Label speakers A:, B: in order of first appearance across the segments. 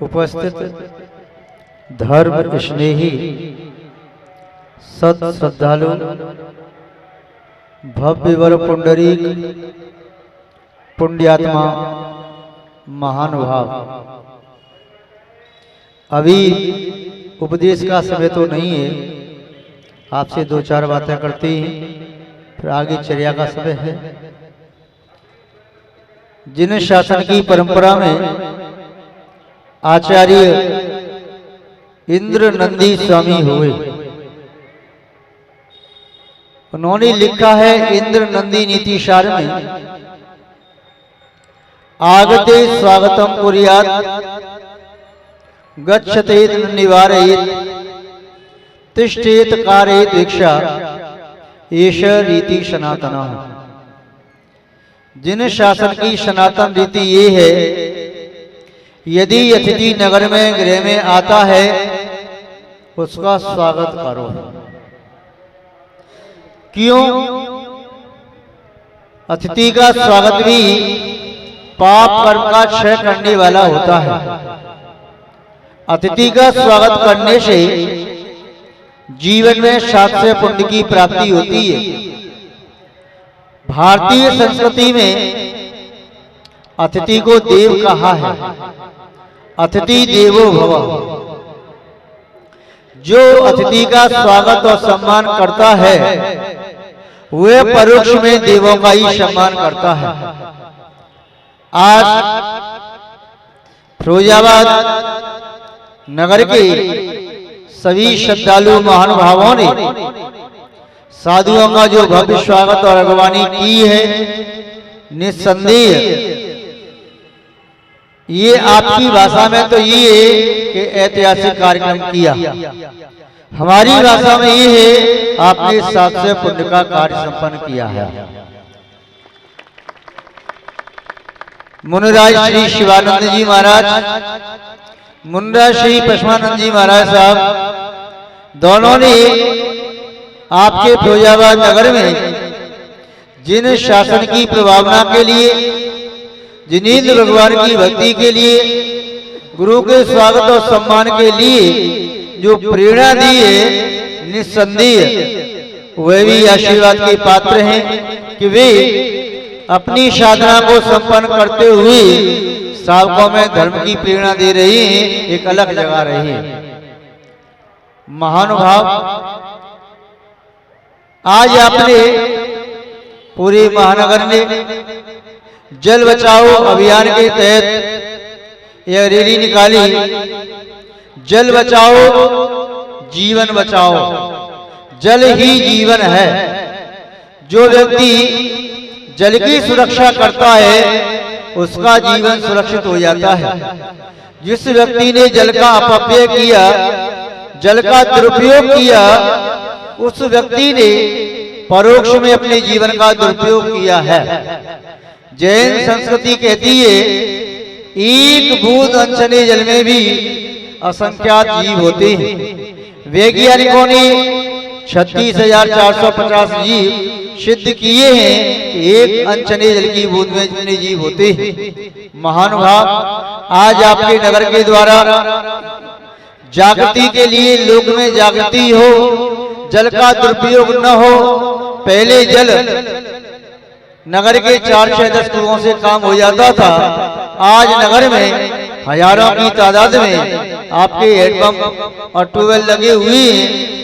A: उपस्थित धर्म स्नेही सत श्रद्धालु भव्यवर पुंडरीक पुण्यात्मा महानुभाव, अभी उपदेश का समय तो नहीं है, आपसे दो चार बातें करते हैं, फिर आगे चर्या का समय है। जिन शासन की परंपरा में आचार्य इंद्र नंदी स्वामी हुए, उन्होंने लिखा है इंद्र नंदी नीति सार में, आगते स्वागतम कुर्यात् गच्छतेत निवारयेत तिष्ठेत कारयेत भिक्षा एष रीति सनातना। जिन शासन की सनातन रीति ये है, यदि अतिथि नगर में गृह में आता है उसका स्वागत करो। क्यों? अतिथि का स्वागत भी पाप कर्म का क्षय करने वाला होता है। अतिथि का स्वागत करने से जीवन में सात्य पुण्य की प्राप्ति होती है। भारतीय संस्कृति में अतिथि को देव कहा है, अतिथि देवो भव। जो अतिथि का स्वागत और सम्मान करता है वह परोक्ष में देवों का ही सम्मान करता है। आज फिरोजाबाद नगर के सभी श्रद्धालु महानुभावों ने साधुओं का जो भव्य स्वागत और अगवानी की है, निस्संदेह ये आपकी भाषा में तो ये है कि ऐतिहासिक कार्यक्रम किया, हमारी भाषा में ये है आपने सात्य पुण्य का कार्य संपन्न किया है। मुनिराज श्री शिवानंद जी महाराज, मुनिराज श्री पशुमानंद जी महाराज साहब दोनों ने आपके फिरोजाबाद नगर में जिन शासन की प्रभावना के लिए, जिनेंद्र भगवान की भक्ति के लिए, गुरु के स्वागत और सम्मान के लिए जो प्रेरणा दी है, निस्संदेह वे भी आशीर्वाद के पात्र हैं कि वे अपनी साधना को संपन्न करते हुए श्रावकों में धर्म की प्रेरणा दे रही हैं, एक अलग जगा रही है। महानुभाव, आज आपने पूरे महानगर में जल बचाओ अभियान के तहत यह रैली निकाली। जल बचाओ जीवन बचाओ, जल ही जीवन है। जो व्यक्ति जल की सुरक्षा करता है उसका जीवन सुरक्षित हो जाता है। जिस व्यक्ति ने जल का अपव्यय किया, जल का दुरुपयोग किया, उस व्यक्ति ने परोक्ष में अपने जीवन का दुरुपयोग किया है। जैन संस्कृति कहती है एक बूंद अनछने जल में भी असंख्यात जीव होते हैं। वैज्ञानिकों ने 36,450 जीव सिद्ध किए हैं कि एक अनछने जल की बूंद में जितने जीव होते हैं। महानुभाव, आज आपके नगर के द्वारा जागृति के लिए लोक में जागृति हो, जल का दुरुपयोग न हो। पहले जल नगर के 4-6-10 कुओं से काम हो जाता था, आज नगर में हजारों की तादाद में आपके हैंडपंप और ट्यूबवेल लगे हुए हैं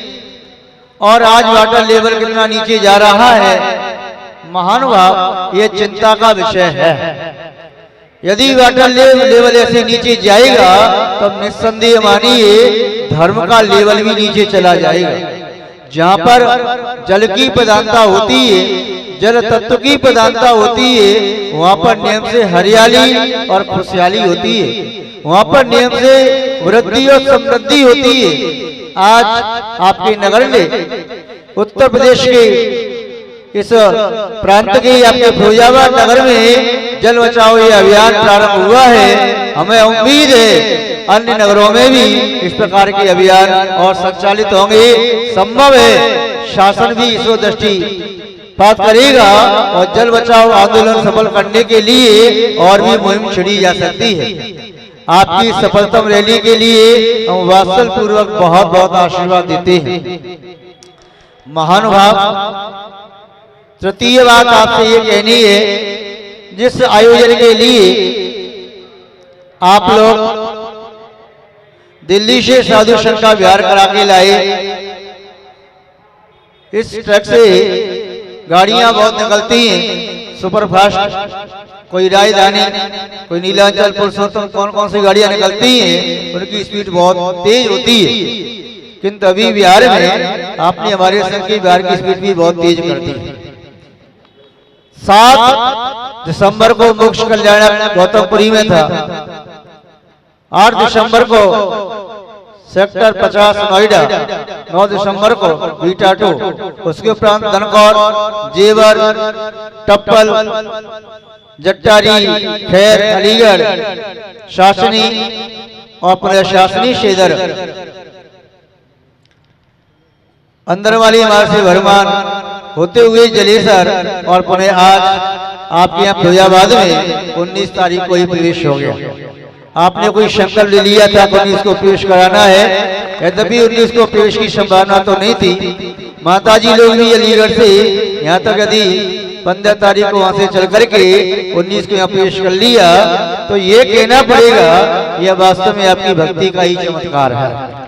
A: और आज वाटर लेवल कितना नीचे जा रहा है। महानुभाव, ये चिंता का विषय है। यदि वाटर लेवल ऐसे नीचे जाएगा तो निस्संदेह मानिए धर्म का लेवल भी नीचे चला जाएगा। जहाँ पर जल की प्रधानता होती है, जल तत्व की प्रधानता होती है, वहाँ पर नियम से हरियाली और खुशहाली होती है, वहाँ पर नियम से वृद्धि और समृद्धि होती है। आज आपके नगर में उत्तर प्रदेश के इस प्रांत के आपके फिरोजाबाद नगर में जल बचाओ ये अभियान प्रारंभ हुआ है। हमें उम्मीद है अन्य नगरों में भी इस प्रकार के अभियान और संचालित होंगे। संभव है शासन भी इस दृष्टि बात करेगा और जल बचाओ आंदोलन सफल करने के लिए और भी मुहिम छिड़ी जा सकती है। आपकी सफलतम रैली के लिए हम वात्सल पूर्वक बहुत बहुत आशीर्वाद देते हैं। महानुभाव, तृतीय बात आपसे ये कहनी है, जिस आयोजन के लिए आप लोग दिल्ली से साधु संत का विहार करा के लाए, इस ट्रक से गाड़ियां बहुत निकलती हैं, सुपरफास्ट, कोई राजधानी, कोई नीलांचल, पुरुषोत्तम, कौन कौन सी गाड़ियां निकलती हैं, उनकी स्पीड बहुत तेज होती है। किंतु अभी बिहार में आपने हमारे संघ की बिहार की स्पीड भी बहुत तेज कर दी। 7 दिसंबर को मोक्ष कल्याणक गौतमपुरी में था, 8 दिसंबर को सेक्टर 50 नोएडा, 9 दिसंबर को बीटा 2, उसके उपरांत धनकौर, जेवर, टप्पल, जट्टारी, खैर, अलीगढ़, शासनी और प्रशासनी शेदर, अंदर वाली मार्ग से भरमान होते हुए जलेसर और पुनः आज आपके यहाँ फिरोजाबाद में 19 तारीख को ही प्रवेश हो गया। आपने कोई संकल्प ले लिया था 19 को प्रवेश कराना है, यद्यपि 19 को प्रवेश की संभावना तो नहीं थी। माताजी लोग भी अलीगढ़ से यहाँ तक यदि 15 तारीख को वहां से चल करके 19 को यहाँ प्रवेश कर लिया तो ये कहना पड़ेगा यह वास्तव में आपकी भक्ति का ही चमत्कार है।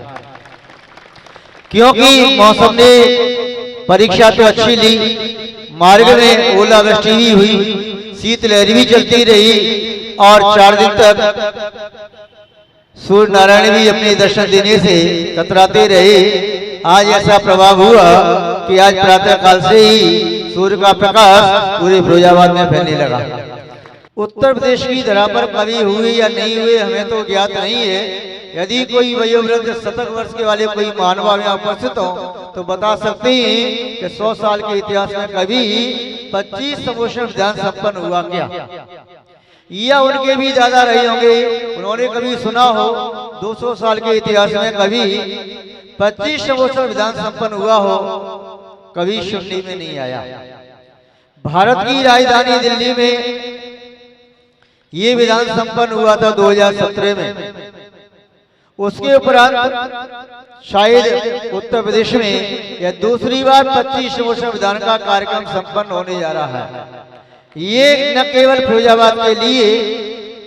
A: क्योंकि मौसम ने परीक्षा तो अच्छी ली, मार्ग में ओलावृष्टि भी हुई, शीतलहर भी चलती रही और 4 दिन तक सूर्य नारायण भी अपने दर्शन देने से कतराते रहे। आज ऐसा प्रभाव हुआ कि आज प्रातः काल से ही सूर्य का प्रकाश पूरे फिरोजाबाद में फैलने लगा। उत्तर प्रदेश की धरा पर कभी हुए या नहीं हुए हमें तो ज्ञात नहीं है। यदि कोई वयोवृद्ध 70 वर्ष के वाले कोई मानव यहाँ उपस्थित हो तो बता सकते हैं कि 100 साल के इतिहास में कभी 25 समोषण विधान संपन्न हुआ क्या, या उनके भी ज्यादा रहे होंगे, उन्होंने कभी सुना हो 200 साल के इतिहास में कभी 25 समोषण विधान संपन्न हुआ हो, कभी सुनने में नहीं आया। भारत की राजधानी दिल्ली में ये विधान संपन्न हुआ था 2017 में। उसके उपरांत शायद उत्तर प्रदेश में यह दूसरी बार 25 समोषण विधान का कार्यक्रम संपन्न होने जा रहा है। ये न केवल फिरोजाबाद के लिए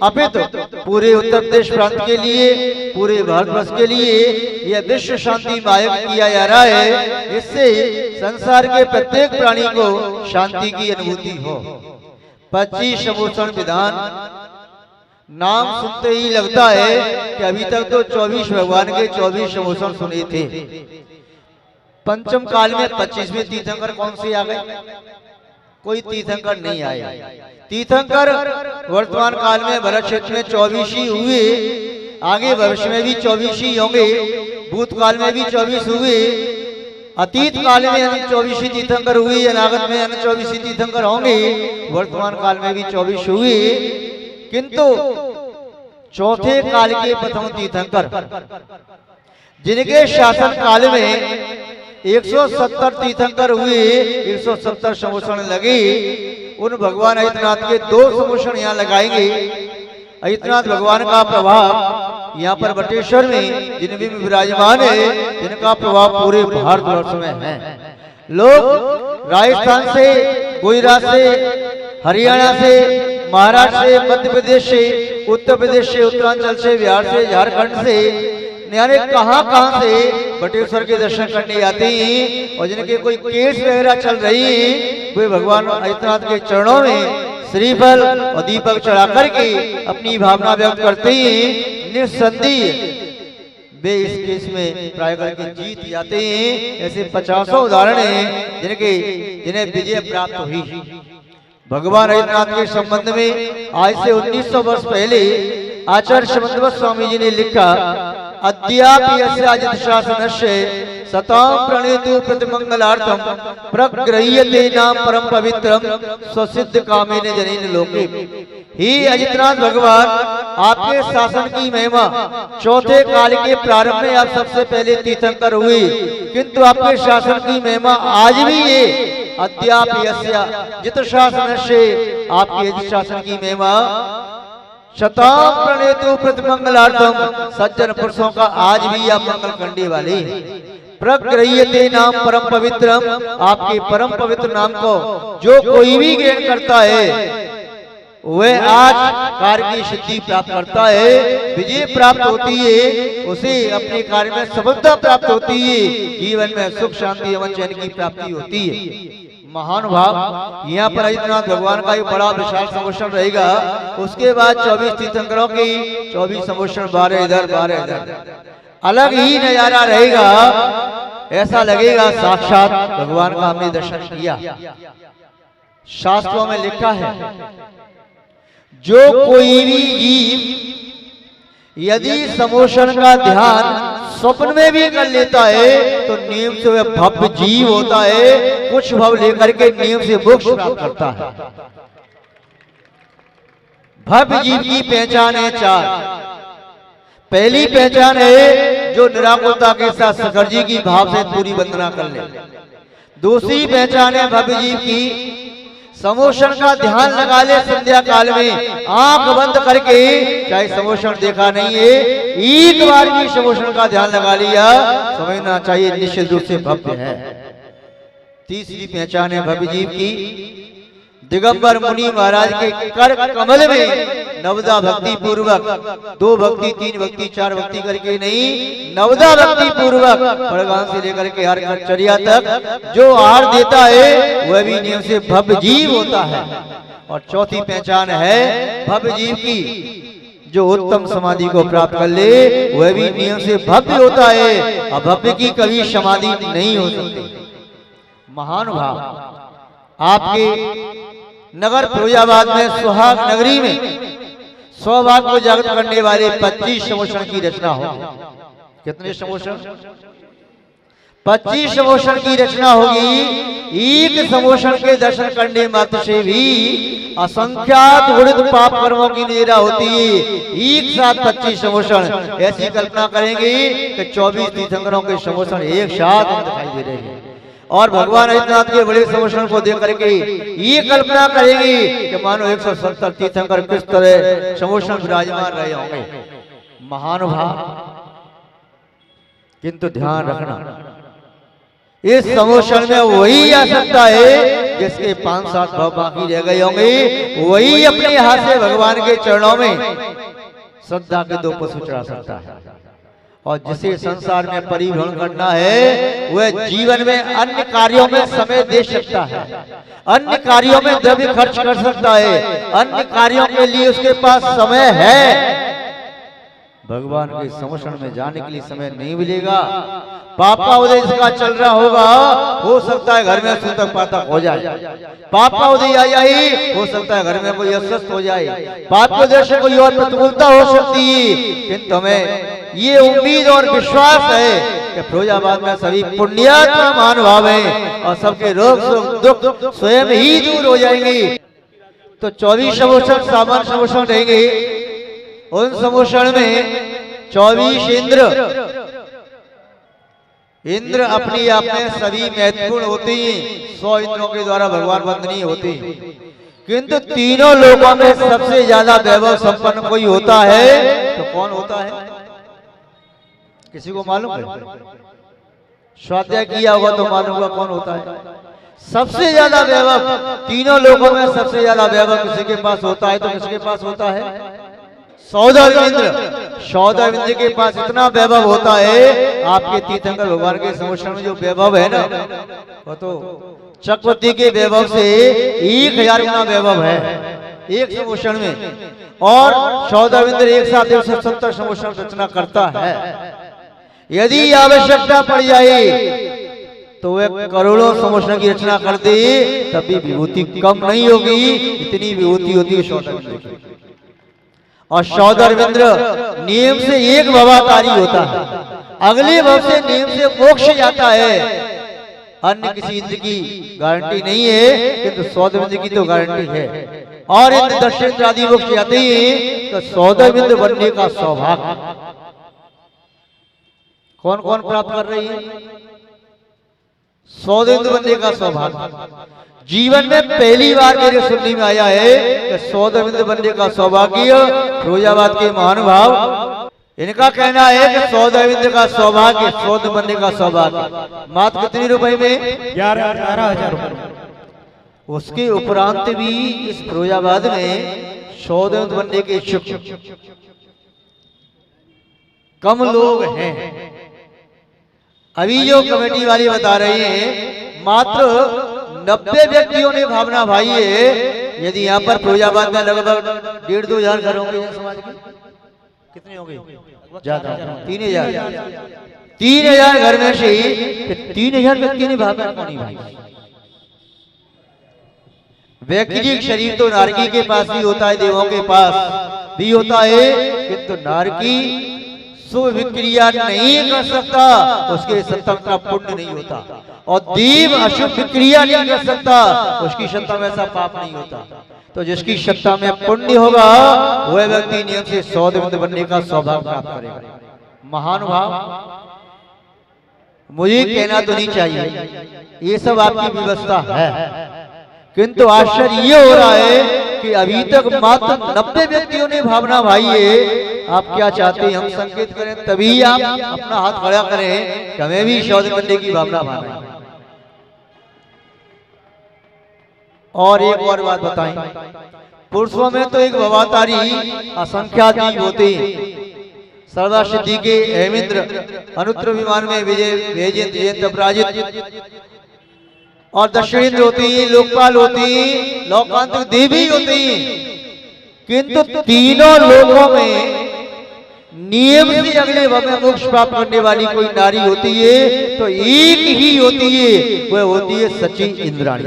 A: अपितु पूरे उत्तर प्रदेश प्रांत के लिए, पूरे भारतवर्ष के लिए यह विश्व शांति मायक किया जा रहा है, इससे संसार के प्रत्येक प्राणी को शांति की अनुभूति हो। 25 समोषण विधान नाम सुनते ही लगता है कि अभी तक तो 24 भगवान के 24 समोषण सुने थे। पंचम काल में 25वें तीर्थंकर कौन से आ गए? कोई तीर्थंकर नहीं आए। तीर्थंकर वर्तमान काल में भरत क्षेत्र में 24 ही हुए, आगे भविष्य में भी 24 ही होंगे, भूतकाल में भी 24 हुए, अतीत काल में 24 ही तीर्थंकर हुए, अनागत में 24 ही तीर्थंकर होंगे, वर्तमान काल में भी 24 हुए। किंतु चौथे काल के प्रथम तीर्थंकर जिनके शासन काल में 170 तीर्थंकर हुए, 170 समोषण लगे, उन भगवान अजितनाथ के 2 समोषण यहाँ लगाएंगे। अजितनाथ भगवान का प्रभाव यहाँ पर बटेश्वर में जिनमें विराजमान है, जिनका प्रभाव पूरे भारतवर्ष में है। लोग राजस्थान से, गुजरात से, हरियाणा से, महाराष्ट्र से, मध्य प्रदेश से, उत्तर प्रदेश से, उत्तरांचल से, बिहार से, झारखंड से, यानी कहां से बटेश्वर के दर्शन करने आते हैं। और जिनके कोई केस वगैरह चल रही है वे भगवान अजितनाथ के चरणों में श्रीफल और दीपक चढ़ा करके अपनी भावना व्यक्त करते हैं। निस्संदेह वे इस केस में प्राय करके जीत जाते हैं। ऐसे 50 उदाहरण हैं जिन्हें विजय प्राप्त हुई। भगवान अजितनाथ के संबंध में आज से 1900 वर्ष पहले आचार्य शमंतवत स्वामी जी ने लिखा, अद्यापि यस्य अजित शासनस्य सतां प्रणेतु प्रतिमंगलार्थम प्रगृह्यते नाम परम पवित्रम स्वसिद्ध कामेन जनेन लोके। ही अजितनाथ भगवान, आपके शासन की महिमा चौथे काल के प्रारंभ में आप सबसे पहले तीर्थंकर हुए, किंतु आपके शासन की महिमा आज भी ये अद्यापि यस्य जित शासन से, आपके शासन की महिमा शताम प्रणेतु प्रतिमंगलार्थम। सज्जन पुरुषों का आज भी यह मंगल करने वाले प्रग्रह्यते नाम परम पवित्रम। आपके परम पवित्र नाम को जो कोई भी ग्रहण करता है वह आज कार्य की सिद्धि प्राप्त करता है, विजय प्राप्त होती है, उसे अपने कार्य में सफलता प्राप्त होती है, जीवन में सुख शांति एवं चैन की प्राप्ति होती है। महानुभाव, यहाँ पर आदित्यनाथ भगवान का एक बड़ा विशाल संवत्सर रहेगा। उसके बाद 24 तीर्थंकरों की 24 संवत्सर 12 इधर 12 इधर, अलग ही नजारा रहेगा। ऐसा लगेगा साक्षात भगवान का हमने दर्शन किया। शास्त्रों में लिखा है जो कोई भी जीव यदि समोषण का ध्यान स्वप्न में भी कर लेता है तो नियम से वह भव्य जीव होता है, कुछ भव लेकर के नियम से मोक्ष प्राप्त करता है। भव्य जीव की पहचान है चार। पहली पहचान है जो निराकुलता के साथ शंकर जी की भाव से पूरी वंदना कर ले। दूसरी पहचान है भव्य जीव की समोषण का ध्यान लगा ले संध्या काल में आंख बंद करके, चाहे समोषण देखा नहीं है, एक बार भी समोषण का ध्यान लगा लिया, समझना चाहिए निश्चित रूप से भव्य है। तीसरी पहचान है भव्य जीव की दिगंबर मुनि महाराज के कर कमल में नवदा भक्ति पूर्वक, 2 भक्ति 3 भक्ति 4 भक्ति करके नहीं, नवदा भक्ति पूर्वक बड़गान से लेकर के हर चर्या तक जो आहार देता है वह भी नियम से भव्य जीव होता है। और चौथी पहचान है भव्य जीव की जो उत्तम समाधि को प्राप्त कर ले वह भी नियम से भव्य होता है। अभव्य की कभी समाधि नहीं हो सकती। महानुभाव, आपके नगर फिरोजाबाद में सुहाग नगरी में सौभाग्य को जागृत करने वाले 25 समोषण की रचना हो। कितने समोषण? 25 समोषण की रचना होगी। एक समोषण के दर्शन करने मात्र से भी असंख्यात गुणित पाप कर्मों की निरा होती है। एक साथ 25 समोषण, ऐसी कल्पना करेंगे कि 24 तीर्थंकरों के समोषण एक साथ दिखाई दे रहे हैं। और भगवान आदित्यनाथ के बड़े समोषण को देख करके ये कल्पना करेंगे कि मानो 170 तीर्थंकर किस तरह समोषण विराजमान रहे होंगे। महानुभाव, किंतु ध्यान रखना इस समोषण में वही आ सकता है जिसके 5-7 भाव बाकी रह गए होंगे, वही अपने हाथ से भगवान के चरणों में श्रद्धा के 2 पुष्प चढ़ा सकता है। और जिसे संसार में परिभ्रमण करना है वह जीवन में अन्य कार्यों में समय दे सकता है, अन्य कार्यों में द्रव्य खर्च कर सकता है, अन्य कार्यों के लिए उसके पास समय है। भगवान के समोषण में जाने के लिए समय नहीं मिलेगा। पापा उदय इसका चल रहा होगा, हो सकता है घर में सूतक पातक हो जाए। पापा उदय आई, हो सकता है घर में कोई अस्वस्थ हो जाए। पाप के उदय से कोई और प्रतिकूलता हो सकती है, किंतु हमें ये उम्मीद और विश्वास है कि फिरोजाबाद में सभी पुण्यात्मा महानुभाव हैं और सबके रोग दुख स्वयं ही दूर हो जाएंगे। तो 24 समोषण सामान्य समोषण रहेंगे। उन समोषण में 24 इंद्र अपनी आप में सभी महत्वपूर्ण होते हैं। 100 इंद्रों के द्वारा भगवान वंदनीय होते हैं, किंतु तीनों लोगों में सबसे ज्यादा वैभव संपन्न कोई होता है तो कौन होता है? किसी को मालूम है? स्वाध्याय किया होगा तो मालूम होगा कौन होता है। सबसे ज्यादा वैभव तीनों लोगों में सबसे ज्यादा वैभव किसी के पास होता है तो किसके पास होता है? सौदागर इंद्र। सौदागर इंद्र के पास इतना वैभव होता है, आपके तीर्थंकर भगवान के समोषण में जो वैभव है ना, वो तो चक्रवर्ती के वैभव से 1000 गुना वैभव है एक समोषण में। और सौदागर इंद्र एक साथ 170 समोषण रचना करता है। यदि आवश्यकता पड़ जाए तो वह करोड़ों समोषण की रचना कर दे, तभी विभूति कम नहीं होगी, इतनी विभूति होती है सौदागर की। और सौदागर नियम से एक भवाकारी होता है, अगले भव से नियम से मोक्ष जाता है। अन्य किसी इंद्र की गारंटी नहीं है, किंतु सौदागर की तो गारंटी है। और इंद्र दर्शन आदि मोक्ष जाते हैं तो सौदागर बनने का सौभाग्य कौन कौन प्राप्त कर रही है? सौदेंद्र बनने का सौभाग्य। जीवन में पहली बार मेरे सुनने में आया है कि सौदेंद्र बनने का सौभाग्य फिरोजाबाद के महानुभाव, इनका कहना है कि सौदेंद्र का सौभाग्य, सौदेंद्र बनने का सौभाग्य मात्र कितने रुपए में?
B: 11,000 रुपए।
A: उसके उपरांत भी इस फिरोजाबाद में सौदेंद्र बनने के इच्छुक कम लोग हैं। अभी जो कमेटी वाले बता रहे हैं मात्र 90 व्यक्तियों ने भावना भाई है। यदि यहाँ पर फिरोजाबाद में लगभग 1,500-2 हजार घर होंगे समाज के, कितने होंगे? ज्यादा, 3,000 घर में से 3,000 व्यक्ति ने भावना कौन भाई? व्यक्तिगत शरीर तो नारकी के पास भी होता है, देवों के पास भी होता है, किंतु नारकी शुभ विक्रिया नहीं कर सकता, उसके संतान का पुण्य नहीं होता। और देव अशुभ विक्रिया नहीं कर सकता, उसकी सत्ता में ऐसा पाप नहीं होता। तो जिसकी सत्ता में पुण्य होगा वह व्यक्ति नियम से सौदेंद्र बनने का सौभाग्य प्राप्त करेगा। महानुभाव, मुझे कहना तो नहीं चाहिए, ये सब आपकी व्यवस्था है, किंतु आश्चर्य ये हो रहा है कि अभी तक मात्र 90 व्यक्तियों ने भावना भाई है। आप क्या चाहते हैं हम संकेत करें तभी आप अपना हाथ खड़ा करें कि हमें भी सौदेंद्र बनने की भावना भावना। और एक और बात बताएं, पुरुषों में तो एक भवातारी असंख्यात जीव होते हैं। सर्वदा सिद्धि के हेमेंद्र, अनुत्र विमान में विजय, वेजेंद्र, अपराजित और दक्षिणेंद्र होती है, लोकपाल होती है, लोकांतक देवी होती है। किंतु तीनों लोकों में नियम से अगले भव में मोक्ष प्राप्त करने वाली कोई नारी होती है तो एक ही होती है, वह होती है सची इंद्राणी।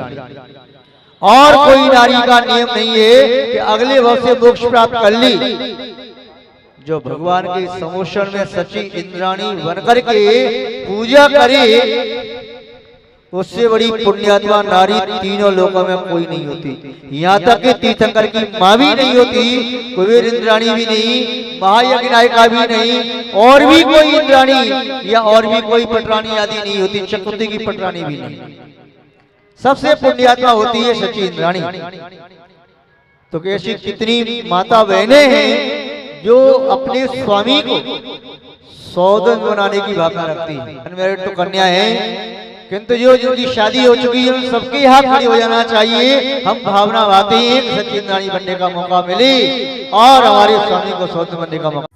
A: और कोई नारी का नियम नहीं है कि अगले भव से मोक्ष प्राप्त कर ली। जो भगवान के समोषण में सची इंद्राणी बनकर के पूजा करे, उससे बड़ी पुण्यात्मा नारी तीनों लोकों में कोई नहीं होती। यहाँ तक कि तीर्थंकर की माँ भी नहीं होती, कुबेर इंद्राणी भी नहीं, महायज्ञ नायिका भी नहीं, और भी कोई इंद्राणी या और भी कोई पटरानी आदि नहीं होती, चतुर्थी की पटरानी भी नहीं। सबसे पुण्यात्मा होती है सची इंद्राणी। तो कैसी कितनी माता बहनें हैं जो अपने स्वामी को सौदेंद्र बनाने की भावना रखती है। अनमैरिड तो कन्या है, किंतु जो जिनकी शादी हो चुकी है सबके हाथ खड़े हो जाना चाहिए। हम भावना भाते हैं सची इंद्राणी बनने का मौका मिले और हमारे स्वामी को सौदेंद्र बनने का मौका